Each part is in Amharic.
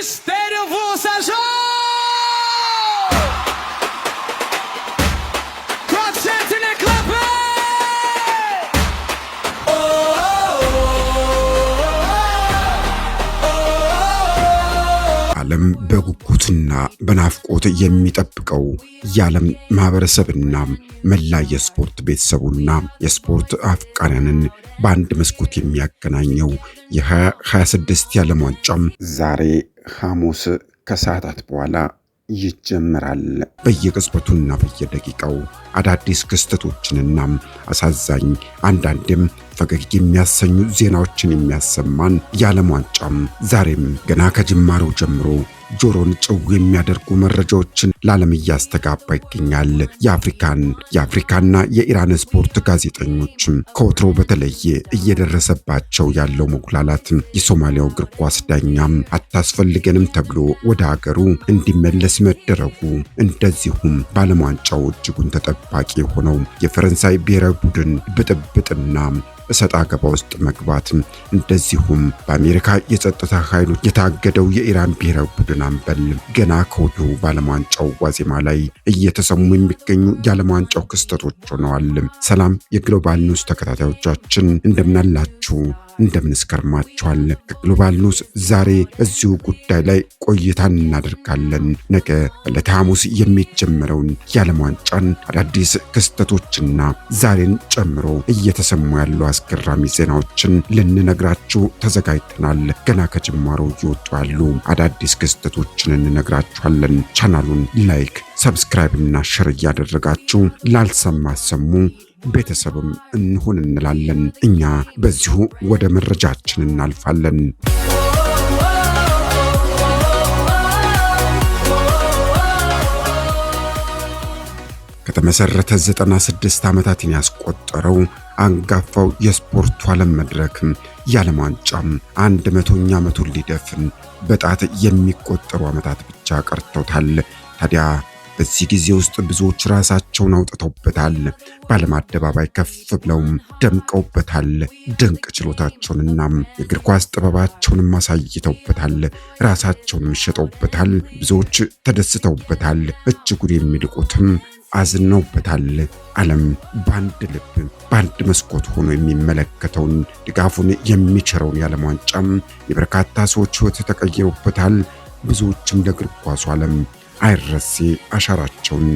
Mistério Vussajó! 400 in club! ዓለም በጉጉትና በናፍቆት የሚጠብቀው የዓለም ማህበረሰብና መላ የስፖርት ቤተሰቡና የስፖርት አፍቃሪያንን በአንድ መስኮት የሚያገናኘው የ2026 የዓለም ዋንጫም ዛሬ ሐሙስ ከሰዓታት በኋላ ይጀምራል። በየቅጽበቱና በየደቂቃው አዳዲስ ክስተቶችንና አሳዛኝ አንዳንዴም ፈገግ የሚያሰኙ ዜናዎችን የሚያሰማን የዓለም ዋንጫም ዛሬም ገና ከጅማሬው ጀምሮ ጆሮን ጭው የሚያደርጉ መረጃዎችን ለዓለም እያስተጋባ ይገኛል። የአፍሪካና የኢራን ስፖርት ጋዜጠኞችም ከወትሮ በተለየ እየደረሰባቸው ያለው መጉላላት የሶማሊያው እግር ኳስ ዳኛም አታስፈልገንም ተብሎ ወደ ሀገሩ እንዲመለስ መደረጉ፣ እንደዚሁም በዓለም ዋንጫው እጅጉን ተጠባቂ የሆነው የፈረንሳይ ብሔራዊ ቡድን ብጥብጥና እሰጥ አገባ ውስጥ መግባት፣ እንደዚሁም በአሜሪካ የጸጥታ ኃይሎች የታገደው የኢራን ብሔራዊ ቡድን አምበል ገና ከወዲሁ በዓለም ዋንጫው ዋዜማ ላይ እየተሰሙ የሚገኙ የዓለም ዋንጫው ክስተቶች ሆነዋል። ሰላም የግሎባል ኒውስ ተከታታዮቻችን እንደምናላችሁ እንደምንስከርማችኋል። ከግሎባል ኒውስ ዛሬ እዚሁ ጉዳይ ላይ ቆይታን እናደርጋለን። ነገ ዕለተ ሐሙስ የሚጀምረውን የዓለም ዋንጫን አዳዲስ ክስተቶችና ዛሬን ጨምሮ እየተሰሙ ያሉ አስገራሚ ዜናዎችን ልንነግራችሁ ተዘጋጅተናል። ገና ከጅማሬው እየወጡ ያሉ አዳዲስ ክስተቶችን እንነግራችኋለን። ቻናሉን ላይክ፣ ሰብስክራይብ እና ሼር እያደረጋችሁ ላልሰማ ሰሙ ቤተሰብም እንሁን እንላለን። እኛ በዚሁ ወደ መረጃችን እናልፋለን። ከተመሰረተ 96 ዓመታትን ያስቆጠረው አንጋፋው የስፖርቱ ዓለም መድረክ የዓለም ዋንጫም 100ኛ ዓመቱን ሊደፍን በጣት የሚቆጠሩ ዓመታት ብቻ ቀርተውታል። ታዲያ በዚህ ጊዜ ውስጥ ብዙዎች ራሳቸውን አውጥተውበታል። በዓለም አደባባይ ከፍ ብለውም ደምቀውበታል። ድንቅ ችሎታቸውንና የእግር ኳስ ጥበባቸውንም አሳይተውበታል። ራሳቸውንም ሸጠውበታል። ብዙዎች ተደስተውበታል። እጅጉን የሚልቁትም አዝነውበታል። ዓለም በአንድ ልብ በአንድ መስኮት ሆኖ የሚመለከተውን ድጋፉን የሚቸረውን የዓለም ዋንጫም የበርካታ ሰዎች ሕይወት ተቀይሮበታል። ብዙዎችም ለእግር ኳሱ ዓለም አይረሴ አሻራቸውን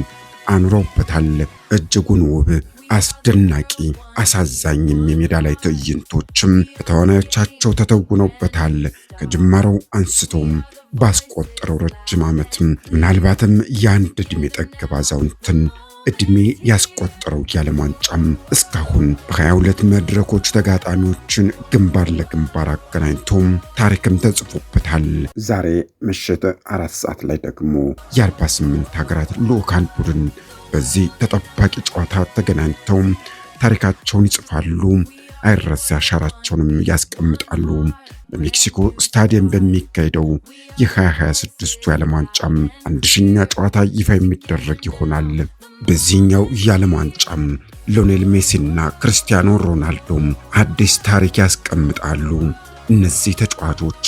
አኑረውበታል። እጅጉን ውብ፣ አስደናቂ፣ አሳዛኝም የሜዳ ላይ ትዕይንቶችም በተዋናዮቻቸው ተተውነውበታል። ከጅማሬው አንስቶም ባስቆጠረው ረጅም ዓመት ምናልባትም የአንድ ዕድሜ ጠገብ አዛውንትን ዕድሜ ያስቆጠረው የዓለም ዋንጫም እስካሁን በ22 መድረኮች ተጋጣሚዎችን ግንባር ለግንባር አገናኝቶም ታሪክም ተጽፎበታል። ዛሬ ምሽት 4 ሰዓት ላይ ደግሞ የ48 ሀገራት ልዑካን ቡድን በዚህ ተጠባቂ ጨዋታ ተገናኝተው ታሪካቸውን ይጽፋሉ። አይረሴ አሻራቸውንም ያስቀምጣሉ። በሜክሲኮ ስታዲየም በሚካሄደው የ2026 የዓለም ዋንጫም 1000ኛ ጨዋታ ይፋ የሚደረግ ይሆናል። በዚህኛው የዓለም ዋንጫም ሊዮኔል ሜሲና ክርስቲያኖ ሮናልዶም አዲስ ታሪክ ያስቀምጣሉ። እነዚህ ተጫዋቾች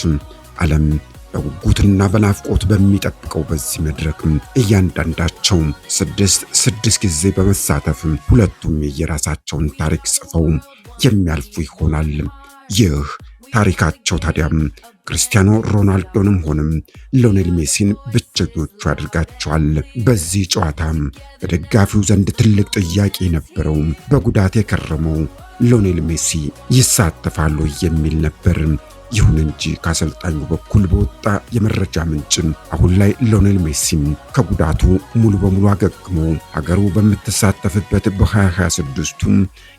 ዓለም በጉጉትና በናፍቆት በሚጠብቀው በዚህ መድረክ እያንዳንዳቸው ስድስት ጊዜ በመሳተፍ ሁለቱም የየራሳቸውን ታሪክ ጽፈው የሚያልፉ ይሆናል። ይህ ታሪካቸው ታዲያም ክርስቲያኖ ሮናልዶንም ሆነም ሊዮኔል ሜሲን ብቸኞቹ ያደርጋቸዋል። በዚህ ጨዋታም በደጋፊው ዘንድ ትልቅ ጥያቄ የነበረው በጉዳት የከረመው ሊዮኔል ሜሲ ይሳተፋሉ የሚል ነበር። ይሁን እንጂ ከአሰልጣኙ በኩል በወጣ የመረጃ ምንጭ አሁን ላይ ሊዮኔል ሜሲም ከጉዳቱ ሙሉ በሙሉ አገግሞ ሀገሩ በምትሳተፍበት በ2026ቱም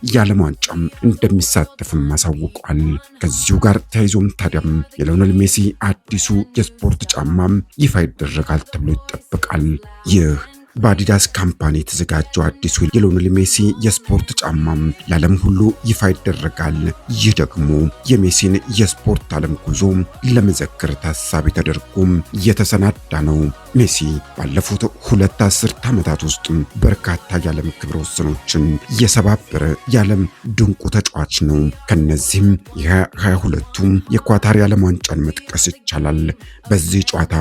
የዓለም ዋንጫም እንደሚሳተፍም አሳውቋል። ከዚሁ ጋር ተያይዞም ታዲያም የሊዮኔል ሜሲ አዲሱ የስፖርት ጫማም ይፋ ይደረጋል ተብሎ ይጠበቃል። ይህ በአዲዳስ ካምፓኒ የተዘጋጀው አዲሱ የሊዮኔል ሜሲ የስፖርት ጫማም ለዓለም ሁሉ ይፋ ይደረጋል። ይህ ደግሞ የሜሲን የስፖርት ዓለም ጉዞ ለመዘከር ታሳቢ ተደርጎም የተሰናዳ ነው። ሜሲ ባለፉት 2 አስርት ዓመታት ውስጥ በርካታ የዓለም ክብረ ወሰኖችን የሰባበረ የዓለም ድንቁ ተጫዋች ነው። ከነዚህም የ22ቱ የኳታር የዓለም ዋንጫን መጥቀስ ይቻላል። በዚህ ጨዋታ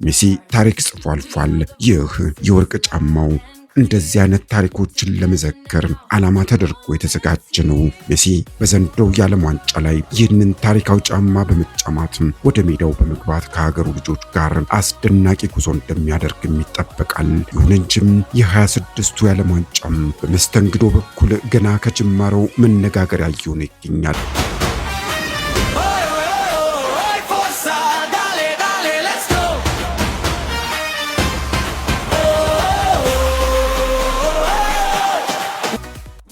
ሜሲ ታሪክ ጽፎ አልፏል። ይህ የወርቅ ጫማው እንደዚህ አይነት ታሪኮችን ለመዘከር ዓላማ ተደርጎ የተዘጋጀ ነው። ሜሲ በዘንድሮው የዓለም ዋንጫ ላይ ይህንን ታሪካዊ ጫማ በመጫማት ወደ ሜዳው በመግባት ከሀገሩ ልጆች ጋር አስደናቂ ጉዞ እንደሚያደርግም ይጠበቃል። ይሁን እንጂም የ26ቱ የዓለም ዋንጫም በመስተንግዶ በኩል ገና ከጅማሬው መነጋገሪያ እየሆነ ይገኛል።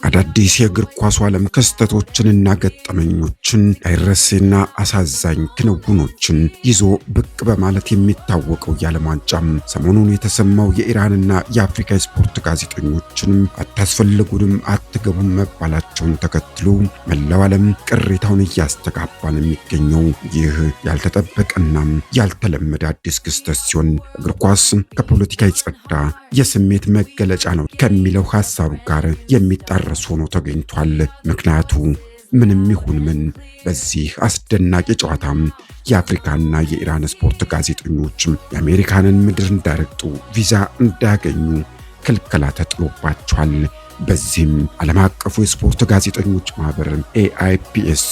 አዳዲስ የእግር ኳሱ ዓለም ክስተቶችንና ገጠመኞችን አይረሴና አሳዛኝ ክንውኖችን ይዞ ብቅ በማለት የሚታወቀው የዓለም ዋንጫም ሰሞኑን የተሰማው የኢራንና የአፍሪካ ስፖርት ጋዜጠኞችንም አታስፈልጉንም አትገቡም መባላቸውን ተከትሎ መላው ዓለም ቅሬታውን እያስተጋባ ነው የሚገኘው። ይህ ያልተጠበቀና ያልተለመደ አዲስ ክስተት ሲሆን እግር ኳስ ከፖለቲካ የጸዳ የስሜት መገለጫ ነው ከሚለው ሐሳቡ ጋር የሚጣረሱ ሆኖ ተገኝቷል። ምክንያቱ ምንም ይሁን ምን በዚህ አስደናቂ ጨዋታም የአፍሪካና የኢራን ስፖርት ጋዜጠኞች የአሜሪካንን ምድር እንዳይረግጡ ቪዛ እንዳያገኙ ክልከላ ተጥሎባቸዋል። በዚህም ዓለም አቀፉ የስፖርት ጋዜጠኞች ማህበር AIPS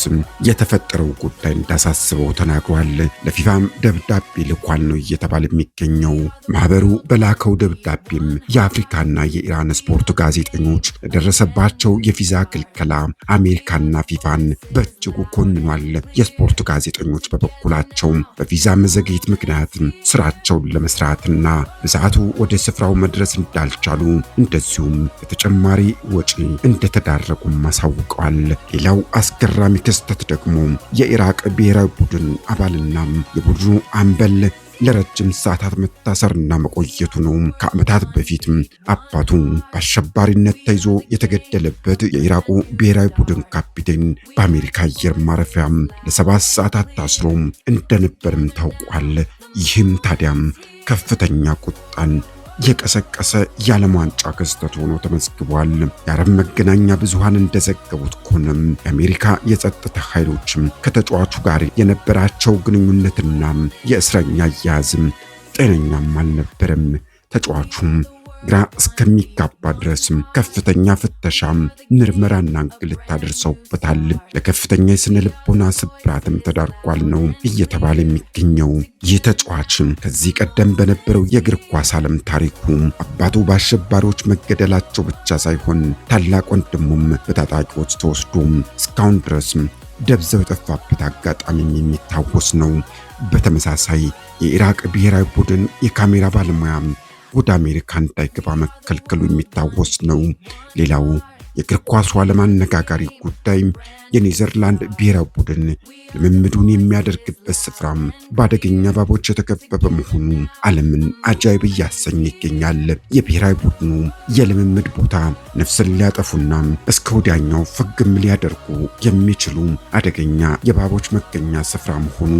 የተፈጠረው ጉዳይ እንዳሳስበው ተናግሯል። ለፊፋም ደብዳቤ ልኳል ነው እየተባለ የሚገኘው። ማህበሩ በላከው ደብዳቤም የአፍሪካና የኢራን ስፖርት ጋዜጠኞች ለደረሰባቸው የቪዛ ክልከላ አሜሪካና ፊፋን በእጅጉ ኮንኗል። የስፖርት ጋዜጠኞች በበኩላቸው በቪዛ መዘግየት ምክንያት ስራቸውን ለመስራትና በሰዓቱ ወደ ስፍራው መድረስ እንዳልቻሉ እንደዚሁም በተጨማሪ ወጪ እንደተዳረጉም አሳውቀዋል። ሌላው አስገራሚ ክስተት ደግሞ የኢራቅ ብሔራዊ ቡድን አባልና የቡድኑ አምበል ለረጅም ሰዓታት መታሰርና መቆየቱ ነው። ከዓመታት በፊት አባቱ በአሸባሪነት ተይዞ የተገደለበት የኢራቁ ብሔራዊ ቡድን ካፒቴን በአሜሪካ አየር ማረፊያ ለ7 ሰዓታት ታስሮ እንደነበርም ታውቋል። ይህም ታዲያም ከፍተኛ ቁጣን የቀሰቀሰ የዓለም ዋንጫ ክስተት ሆኖ ተመዝግቧል። የአረብ መገናኛ ብዙሃን እንደዘገቡት ከሆነም የአሜሪካ የጸጥታ ኃይሎችም ከተጫዋቹ ጋር የነበራቸው ግንኙነትና የእስረኛ አያያዝም ጤነኛም አልነበረም። ተጫዋቹም ግራ እስከሚጋባ ድረስ ከፍተኛ ፍተሻም ምርመራና እንግልት አድርሰውበታል። ለከፍተኛ የስነ ልቦና ስብራትም ተዳርጓል ነው እየተባለ የሚገኘው። ይህ ተጫዋች ከዚህ ቀደም በነበረው የእግር ኳስ ዓለም ታሪኩ አባቱ በአሸባሪዎች መገደላቸው ብቻ ሳይሆን ታላቅ ወንድሙም በታጣቂዎች ተወስዶ እስካሁን ድረስ ደብዛው የጠፋበት አጋጣሚ የሚታወስ ነው። በተመሳሳይ የኢራቅ ብሔራዊ ቡድን የካሜራ ባለሙያ ወደ አሜሪካ እንዳይገባ መከልከሉ የሚታወስ ነው። ሌላው የእግር ኳሱ ዓለም አነጋጋሪ ጉዳይ የኔዘርላንድ ብሔራዊ ቡድን ልምምዱን የሚያደርግበት ስፍራም በአደገኛ እባቦች የተከበበ መሆኑ ዓለምን አጃይብ እያሰኘ ይገኛል። የብሔራዊ ቡድኑ የልምምድ ቦታ ነፍስን ሊያጠፉና እስከ ወዲያኛው ፍግም ሊያደርጉ የሚችሉ አደገኛ የእባቦች መገኛ ስፍራ መሆኑ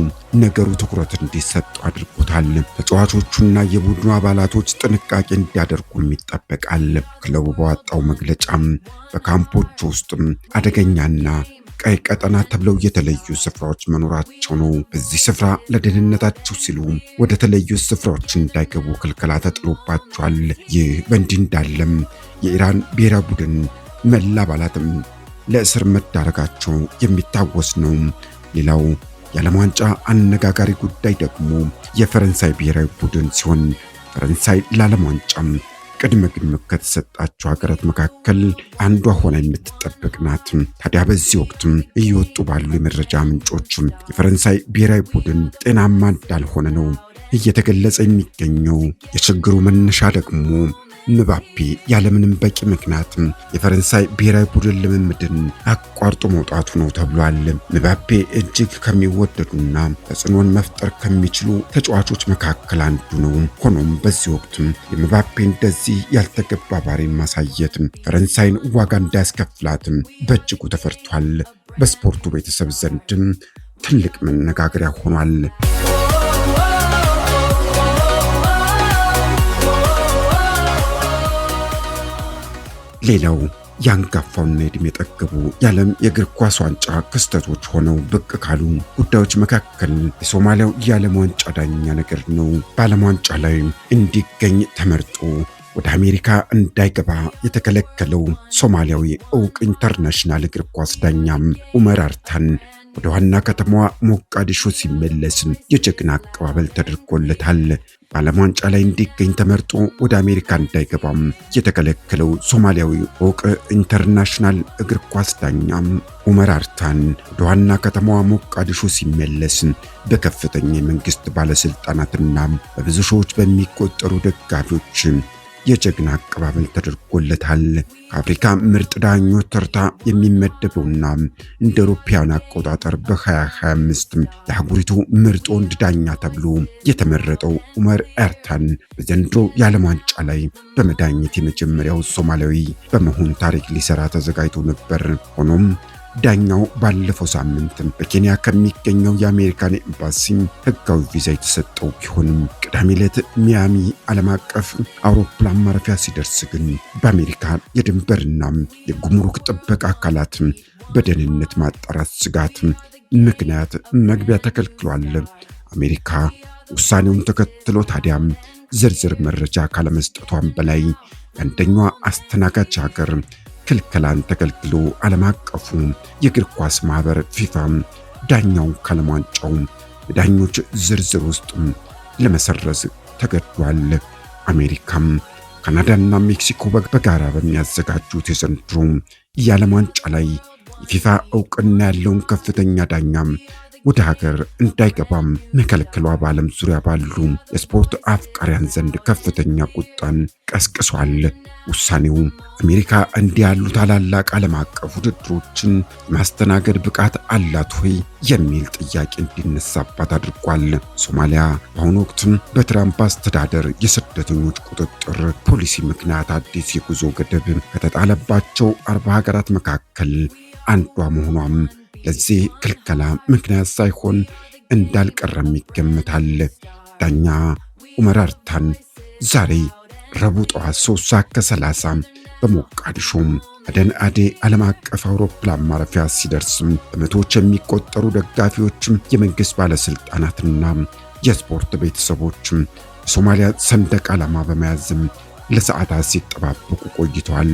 ነገሩ ትኩረት እንዲሰጡ አድርጎታል። ተጫዋቾቹና የቡድኑ አባላቶች ጥንቃቄ እንዲያደርጉም ይጠበቃል። ክለቡ በዋጣው መግለጫም በካምፖች ውስጥም አደገኛና ቀይ ቀጠና ተብለው የተለዩ ስፍራዎች መኖራቸው ነው። በዚህ ስፍራ ለደህንነታቸው ሲሉ ወደ ተለዩ ስፍራዎች እንዳይገቡ ክልከላ ተጥሎባቸዋል። ይህ በእንዲህ እንዳለም የኢራን ብሔራዊ ቡድን መላ አባላትም ለእስር መዳረጋቸው የሚታወስ ነው። ሌላው የዓለም ዋንጫ አነጋጋሪ ጉዳይ ደግሞ የፈረንሳይ ብሔራዊ ቡድን ሲሆን ፈረንሳይ ለዓለም ዋንጫም ቅድመ ግምት ከተሰጣቸው ሀገራት መካከል አንዷ ሆና የምትጠበቅ ናት። ታዲያ በዚህ ወቅት እየወጡ ባሉ የመረጃ ምንጮች የፈረንሳይ ብሔራዊ ቡድን ጤናማ እንዳልሆነ ነው እየተገለጸ የሚገኘው። የችግሩ መነሻ ደግሞ ምባፔ ያለምንም በቂ ምክንያት የፈረንሳይ ብሔራዊ ቡድን ልምምድን አቋርጦ መውጣቱ ነው ተብሏል። ምባፔ እጅግ ከሚወደዱና ተጽዕኖን መፍጠር ከሚችሉ ተጫዋቾች መካከል አንዱ ነው። ሆኖም በዚህ ወቅት የምባፔ እንደዚህ ያልተገባ ባህሪን ማሳየት ፈረንሳይን ዋጋ እንዳያስከፍላት በእጅጉ ተፈርቷል። በስፖርቱ ቤተሰብ ዘንድም ትልቅ መነጋገሪያ ሆኗል። ሌላው ያንጋፋውና የዕድሜ የጠገቡ የዓለም የእግር ኳስ ዋንጫ ክስተቶች ሆነው ብቅ ካሉ ጉዳዮች መካከል የሶማሊያው የዓለም ዋንጫ ዳኛ ነገር ነው። በዓለም ዋንጫ ላይ እንዲገኝ ተመርጦ ወደ አሜሪካ እንዳይገባ የተከለከለው ሶማሊያዊ ዕውቅ ኢንተርናሽናል እግር ኳስ ዳኛም ኡመር አርታን ወደ ዋና ከተማዋ ሞቃዲሾ ሲመለስ የጀግና አቀባበል ተደርጎለታል። በዓለም ዋንጫ ላይ እንዲገኝ ተመርጦ ወደ አሜሪካ እንዳይገባም የተከለከለው ሶማሊያዊ ዕውቅ ኢንተርናሽናል እግር ኳስ ዳኛም ኡመር አርታን ወደ ዋና ከተማዋ ሞቃዲሾ ሲመለስ በከፍተኛ የመንግስት ባለስልጣናትና በብዙ ሺዎች በሚቆጠሩ ደጋፊዎች የጀግና አቀባበል ተደርጎለታል። ከአፍሪካ ምርጥ ዳኞች ተርታ የሚመደበውና እንደ አውሮፓውያን አቆጣጠር በ2025 የአህጉሪቱ ምርጥ ወንድ ዳኛ ተብሎ የተመረጠው ኡመር አርታን በዘንድሮ የዓለም ዋንጫ ላይ በመዳኘት የመጀመሪያው ሶማሊያዊ በመሆን ታሪክ ሊሰራ ተዘጋጅቶ ነበር። ሆኖም ዳኛው ባለፈው ሳምንት በኬንያ ከሚገኘው የአሜሪካን ኤምባሲ ህጋዊ ቪዛ የተሰጠው ቢሆንም ቅዳሜ ዕለት ሚያሚ ዓለም አቀፍ አውሮፕላን ማረፊያ ሲደርስ ግን በአሜሪካ የድንበርና የጉምሩክ ጥበቃ አካላት በደህንነት ማጣራት ስጋት ምክንያት መግቢያ ተከልክሏል። አሜሪካ ውሳኔውን ተከትሎ ታዲያም ዝርዝር መረጃ ካለመስጠቷም በላይ የአንደኛዋ አስተናጋጅ ሀገር ክልከላን ተከልክሎ ዓለም አቀፉ የእግር ኳስ ማህበር ፊፋ ዳኛውን ከዓለም ዋንጫው በዳኞች ዝርዝር ውስጥ ለመሰረዝ ተገዷል። አሜሪካም ካናዳና ሜክሲኮ በጋራ በሚያዘጋጁት የዘንድሮ የዓለም ዋንጫ ላይ የፊፋ እውቅና ያለውን ከፍተኛ ዳኛም ወደ ሀገር እንዳይገባም መከልከሏ በዓለም ዙሪያ ባሉ የስፖርት አፍቃሪያን ዘንድ ከፍተኛ ቁጣን ቀስቅሷል። ውሳኔው አሜሪካ እንዲህ ያሉ ታላላቅ ዓለም አቀፍ ውድድሮችን ማስተናገድ ብቃት አላት ሆይ የሚል ጥያቄ እንዲነሳባት አድርጓል። ሶማሊያ በአሁኑ ወቅትም በትራምፕ አስተዳደር የስደተኞች ቁጥጥር ፖሊሲ ምክንያት አዲስ የጉዞ ገደብ ከተጣለባቸው 40 ሀገራት መካከል አንዷ መሆኗም ለዚህ ክልከላ ምክንያት ሳይሆን እንዳልቀረም ይገምታል። ዳኛ ኡመር አርታን ዛሬ ረቡዕ ጠዋት 3:30 በሞቃዲሾ አደን አዴ ዓለም አቀፍ አውሮፕላን ማረፊያ ሲደርስ በመቶዎች የሚቆጠሩ ደጋፊዎችም የመንግስት ባለስልጣናትና የስፖርት ቤተሰቦች የሶማሊያ ሰንደቅ ዓላማ በመያዝም ለሰዓታት ሲጠባበቁ ቆይተዋል።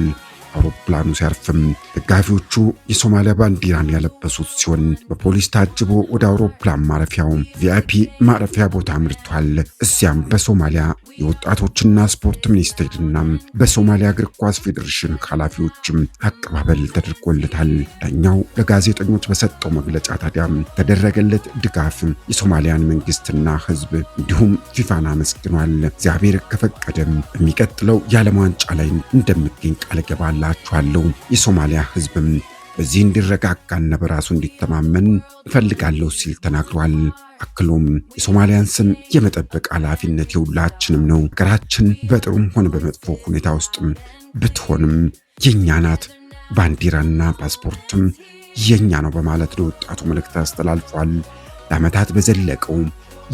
አውሮፕላኑ ሲያርፍም ደጋፊዎቹ የሶማሊያ ባንዲራን ያለበሱት ሲሆን በፖሊስ ታጅቦ ወደ አውሮፕላን ማረፊያው ቪአይፒ ማረፊያ ቦታ አምርቷል። እዚያም በሶማሊያ የወጣቶችና ስፖርት ሚኒስቴርና በሶማሊያ እግር ኳስ ፌዴሬሽን ኃላፊዎችም አቀባበል ተደርጎለታል። ዳኛው ለጋዜጠኞች በሰጠው መግለጫ ታዲያም ተደረገለት ድጋፍ የሶማሊያን መንግስትና ህዝብ እንዲሁም ፊፋን አመስግኗል። እግዚአብሔር ከፈቀደም የሚቀጥለው የዓለም ዋንጫ ላይ እንደሚገኝ ቃል ገባላችኋለሁ። የሶማሊያ ህዝብም በዚህ እንዲረጋጋና በራሱ እንዲተማመን እፈልጋለሁ ሲል ተናግሯል። አክሎም የሶማሊያን ስም የመጠበቅ ኃላፊነት የሁላችንም ነው። ሀገራችን በጥሩም ሆነ በመጥፎ ሁኔታ ውስጥ ብትሆንም የኛ ናት፣ ባንዲራና ፓስፖርትም የኛ ነው በማለት ለወጣቱ መልእክት አስተላልፏል። ለዓመታት በዘለቀው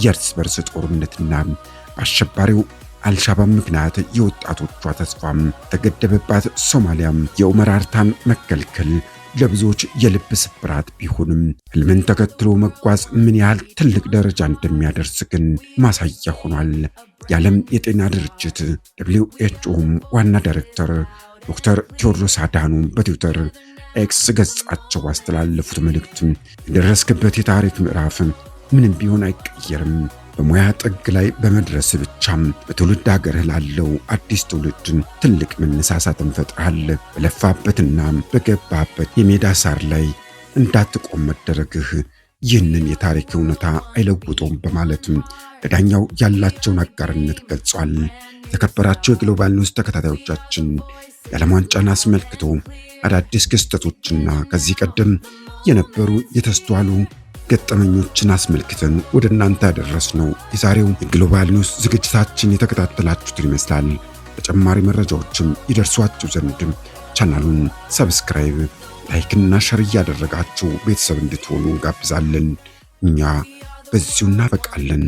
የእርስ በርስ ጦርነትና በአሸባሪው አልሻባብ ምክንያት የወጣቶቿ ተስፋም ተገደበባት ሶማሊያም የኡመር አርታን መከልከል ለብዙዎች የልብ ስብራት ቢሆንም ህልምን ተከትሎ መጓዝ ምን ያህል ትልቅ ደረጃ እንደሚያደርስ ግን ማሳያ ሆኗል። የዓለም የጤና ድርጅት WHO ዋና ዳይሬክተር ዶክተር ቴዎድሮስ አድሃኖም በትዊተር ኤክስ ገጻቸው ባስተላለፉት መልእክት የደረስክበት የታሪክ ምዕራፍ ምንም ቢሆን አይቀየርም። በሙያ ጥግ ላይ በመድረስ ብቻም በትውልድ ሀገርህ ላለው አዲስ ትውልድ ትልቅ መነሳሳትን ፈጥረሃል። በለፋበትና በገባበት የሜዳ ሳር ላይ እንዳትቆም መደረግህ ይህንን የታሪክ እውነታ አይለውጠውም በማለት ለዳኛው ያላቸውን አጋርነት ገልጿል። የተከበራቸው የግሎባል ኒውስ ተከታታዮቻችን የዓለም ዋንጫን አስመልክቶ አዳዲስ ክስተቶችና ከዚህ ቀደም የነበሩ የተስተዋሉ ገጠመኞችን አስመልክተን ወደ እናንተ ያደረስነው የዛሬው የግሎባል ኒውስ ዝግጅታችን የተከታተላችሁትን ይመስላል። ተጨማሪ መረጃዎችም ይደርሷችሁ ዘንድ ቻናሉን ሰብስክራይብ፣ ላይክ እና ሸር እያደረጋችሁ ቤተሰብ እንድትሆኑ ጋብዛለን። እኛ በዚሁ እናበቃለን።